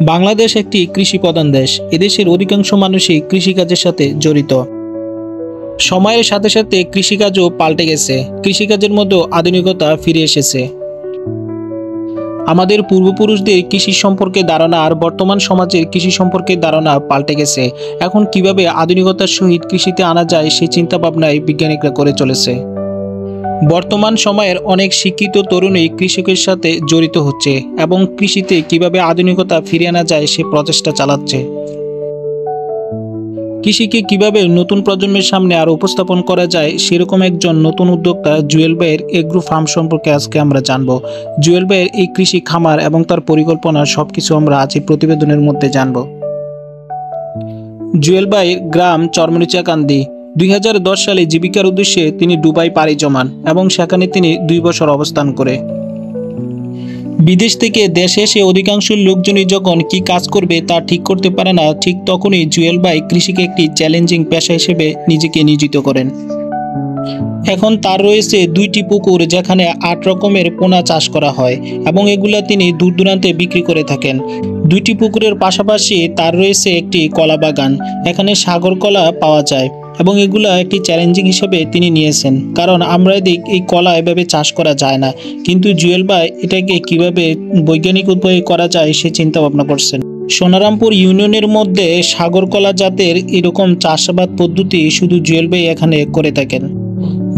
বাংলাদেশ একটি কৃষি প্রধান দেশ। এদেশের অধিকাংশ মানুষই কৃষিকাজের সাথে জড়িত। সময়ের সাথে সাথে কৃষিকাজও পাল্টে গেছে। কৃষিকাজের মধ্যে আধুনিকতা ফিরে এসেছে। আমাদের পূর্বপুরুষদের কৃষি সম্পর্কে ধারণা আর বর্তমান সমাজের কৃষি সম্পর্কে ধারণা পাল্টে গেছে। এখন কিভাবে আধুনিকতার সহিত কৃষিতে আনা যায় সেই চিন্তা ভাবনায় বিজ্ঞানীরা করে চলেছে। বর্তমান সময়ের অনেক শিক্ষিত তরুণী কৃষকের সাথে জড়িত হচ্ছে এবং কৃষিতে কিভাবে আধুনিকতা ফিরিয়ে আনা যায় সে প্রচেষ্টা চালাচ্ছে। কৃষিকে কিভাবে নতুন প্রজন্মের সামনে আরো উপস্থাপন করা যায় সেরকম একজন নতুন উদ্যোক্তা জুয়েল ভাইয়ের এগ্রো ফার্ম সম্পর্কে আজকে আমরা জানবো। জুয়েল ভাইয়ের এই কৃষি খামার এবং তার পরিকল্পনা সবকিছু আমরা আজ এই প্রতিবেদনের মধ্যে জানবো। জুয়েল ভাইয়ের গ্রাম চরমনিচাকান্দি। 2010 সালে জীবিকার উদ্দেশ্যে তিনি দুবাই পাড়ি জমান এবং সেখানে তিনি 2 বছর অবস্থান করে বিদেশ থেকে দেশে এসে অধিকাংশ লোকজনই যখন কি কাজ করবে তা ঠিক করতে পারে না, ঠিক তখনই জুয়েল ভাই কৃষিকে একটি চ্যালেঞ্জিং পেশা হিসেবে নিজেকে নিয়োজিত করেন। এখন তার রয়েছে 2টি পুকুর যেখানে 8 রকমের পোনা চাষ করা হয় এবং এগুলা তিনি দূর দূরান্তে বিক্রি করে থাকেন। 2টি পুকুরের পাশাপাশি তার রয়েছে একটি কলা বাগান। এখানে সাগর কলা পাওয়া যায় এবং এগুলা একটি চ্যালেঞ্জিং হিসেবে তিনি নিয়েছেন, কারণ আমরা এই কলা এভাবে চাষ করা যায় না। কিন্তু জুয়েল ভাই এটাকে কিভাবে বৈজ্ঞানিক উপায়ে করা যায় সে চিন্তা ভাবনা করছেন। সোনারামপুর ইউনিয়নের মধ্যে সাগর কলা জাতের এরকম চাষাবাদ পদ্ধতি শুধু জুয়েল ভাই এখানে করে থাকেন।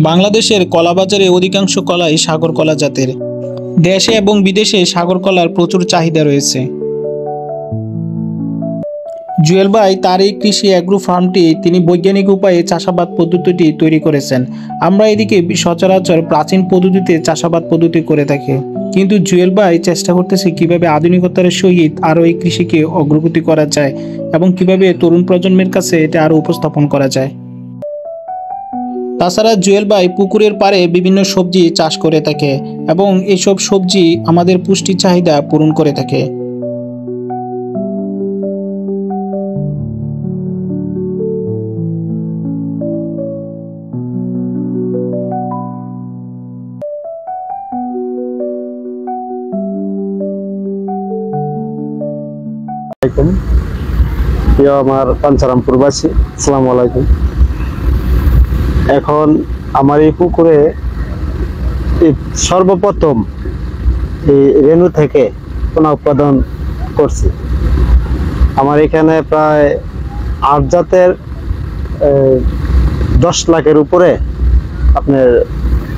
বাংলাদেশের কলা বাজারে অধিকাংশ কলাই সাগর কলা জাতের। দেশে এবং বিদেশে সাগর কলার প্রচুর চাহিদা রয়েছে। জুয়েল ভাই তার এই কৃষি অ্যাগ্রো ফার্মটি তিনি বৈজ্ঞানিক উপায়ে চাষাবাদ পদ্ধতিটি তৈরি করেছেন। আমরা এদিকে সচরাচর প্রাচীন পদ্ধতিতে চাষাবাদ পদ্ধতি করে থাকি, কিন্তু জুয়েল ভাই চেষ্টা করতেছে কিভাবে আধুনিকতার সহিত আরও এই কৃষিকে অগ্রগতি করা যায় এবং কিভাবে তরুণ প্রজন্মের কাছে এটা আরও উপস্থাপন করা যায়। তাছাড়া জুয়েল ভাই পুকুরের পাড়ে বিভিন্ন সবজি চাষ করে থাকে এবং এইসব সবজি আমাদের পুষ্টি চাহিদা পূরণ করে থাকে। প্রিয় আমার পাঞ্চারামপুরবাসী, আসসালামু আলাইকুম। এখন আমার এই পুকুরে সর্বপ্রথম এই রেণু থেকে পোনা উৎপাদন করছি। আমার এখানে প্রায় 8 জাতের 10 লাখের উপরে আপনার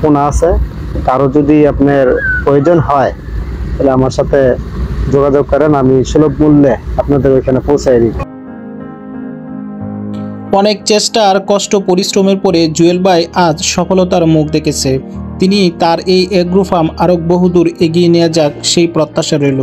পোনা আছে। কারো যদি আপনার প্রয়োজন হয় তাহলে আমার সাথে যোগাযোগ করেন, আমি সুলভ মূল্যে আপনাদের ওইখানে পৌঁছাই দিই। অনেক চেষ্টা আর কষ্ট পরিশ্রমের পরে জুয়েল ভাই আজ সফলতার মুখ দেখেছে। তিনি তার এই এগ্রো ফার্ম আরো বহুদূর এগিয়ে নিয়ে যাক সেই প্রত্যাশা রইল।